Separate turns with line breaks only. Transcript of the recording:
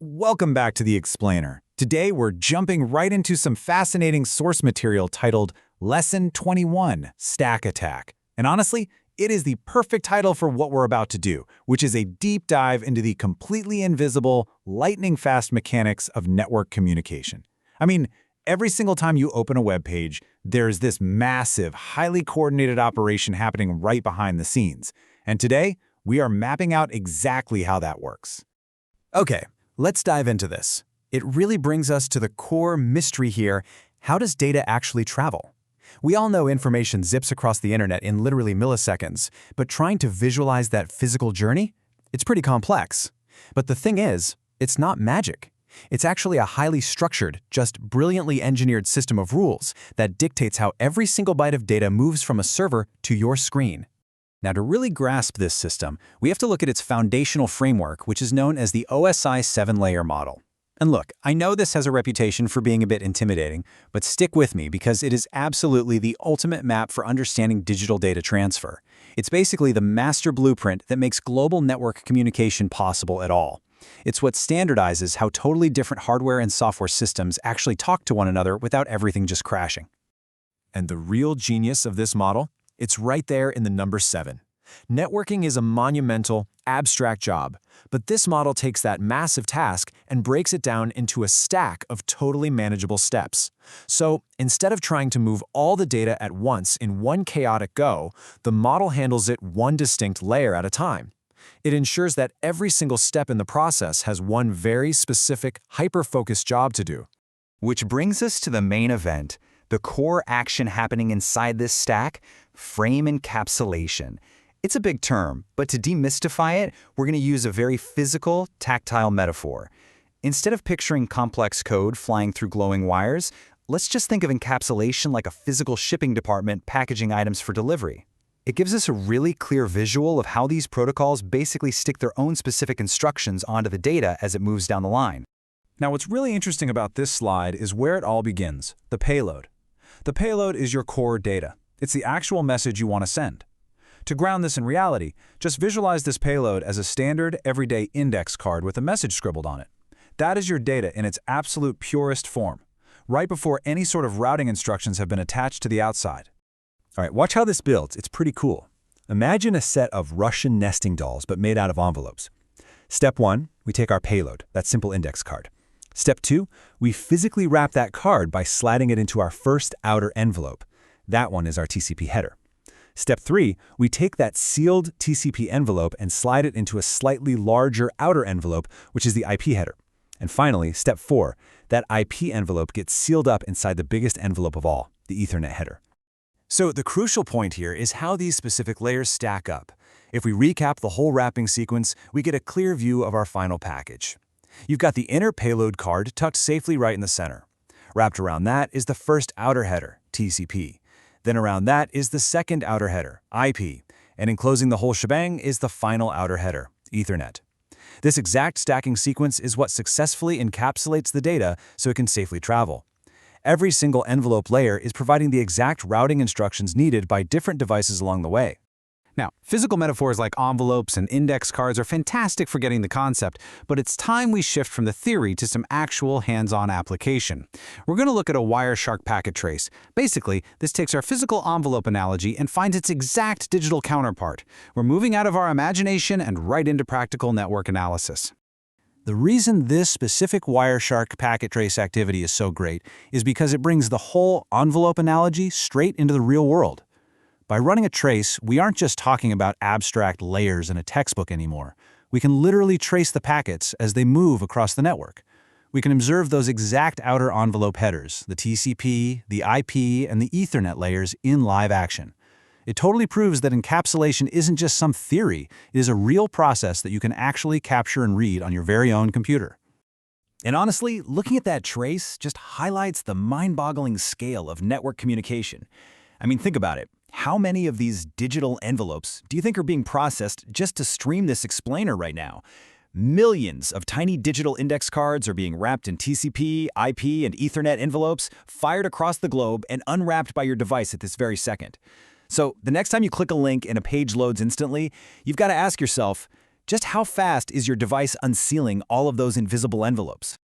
Welcome back to The Explainer. Today we're jumping right into some fascinating source material titled Lesson 21, Stack Attack. And honestly, it is the perfect title for what we're about to do, which is a deep dive into the completely invisible, lightning-fast mechanics of network communication. I mean, every single time you open a web page, there's this massive, highly coordinated operation happening right behind the scenes. And today, we are mapping out exactly how that works. Okay. Let's dive into this. It really brings us to the core mystery here. How does data actually travel? We all know information zips across the internet in literally milliseconds, but trying to visualize that physical journey? It's pretty complex. But the thing is, it's not magic. It's actually a highly structured, just brilliantly engineered system of rules that dictates how every single byte of data moves from a server to your screen. Now, to really grasp this system, we have to look at its foundational framework, which is known as the OSI 7-layer model. And look, I know this has a reputation for being a bit intimidating, but stick with me because it is absolutely the ultimate map for understanding digital data transfer. It's basically the master blueprint that makes global network communication possible at all. It's what standardizes how totally different hardware and software systems actually talk to one another without everything just crashing.
And the real genius of this model? It's right there in the number 7. Networking is a monumental, abstract job, but this model takes that massive task and breaks it down into a stack of totally manageable steps. So instead of trying to move all the data at once in one chaotic go, the model handles it one distinct layer at a time. It ensures that every single step in the process has one very specific, hyper-focused job to do.
Which brings us to the main event, the core action happening inside this stack, frame encapsulation. It's a big term, but to demystify it, we're going to use a very physical, tactile metaphor. Instead of picturing complex code flying through glowing wires, let's just think of encapsulation like a physical shipping department packaging items for delivery. It gives us a really clear visual of how these protocols basically stick their own specific instructions onto the data as it moves down the line.
Now, what's really interesting about this slide is where it all begins, the payload. The payload is your core data. It's the actual message you want to send. To ground this in reality, just visualize this payload as a standard, everyday index card with a message scribbled on it. That is your data in its absolute purest form, right before any sort of routing instructions have been attached to the outside. All right, watch how this builds. It's pretty cool. Imagine a set of Russian nesting dolls, but made out of envelopes. Step 1, we take our payload, that simple index card. Step 2, we physically wrap that card by sliding it into our first outer envelope. That one is our TCP header. Step 3, we take that sealed TCP envelope and slide it into a slightly larger outer envelope, which is the IP header. And finally, step 4, that IP envelope gets sealed up inside the biggest envelope of all, the Ethernet header. So the crucial point here is how these specific layers stack up. If we recap the whole wrapping sequence, we get a clear view of our final package. You've got the inner payload card tucked safely right in the center. Wrapped around that is the first outer header, TCP. Then around that is the second outer header, IP. And enclosing the whole shebang is the final outer header, Ethernet. This exact stacking sequence is what successfully encapsulates the data so it can safely travel. Every single envelope layer is providing the exact routing instructions needed by different devices along the way. Now, physical metaphors like envelopes and index cards are fantastic for getting the concept, but it's time we shift from the theory to some actual hands-on application. We're going to look at a Wireshark packet trace. Basically, this takes our physical envelope analogy and finds its exact digital counterpart. We're moving out of our imagination and right into practical network analysis. The reason this specific Wireshark packet trace activity is so great is because it brings the whole envelope analogy straight into the real world. By running a trace, we aren't just talking about abstract layers in a textbook anymore. We can literally trace the packets as they move across the network. We can observe those exact outer envelope headers, the TCP, the IP, and the Ethernet layers in live action. It totally proves that encapsulation isn't just some theory, it is a real process that you can actually capture and read on your very own computer. And honestly, looking at that trace just highlights the mind-boggling scale of network communication. I mean, think about it. How many of these digital envelopes do you think are being processed just to stream this explainer right now? Millions of tiny digital index cards are being wrapped in TCP, IP, and Ethernet envelopes, fired across the globe and unwrapped by your device at this very second. So the next time you click a link and a page loads instantly, you've got to ask yourself,
Just how fast is your device unsealing all of those invisible envelopes?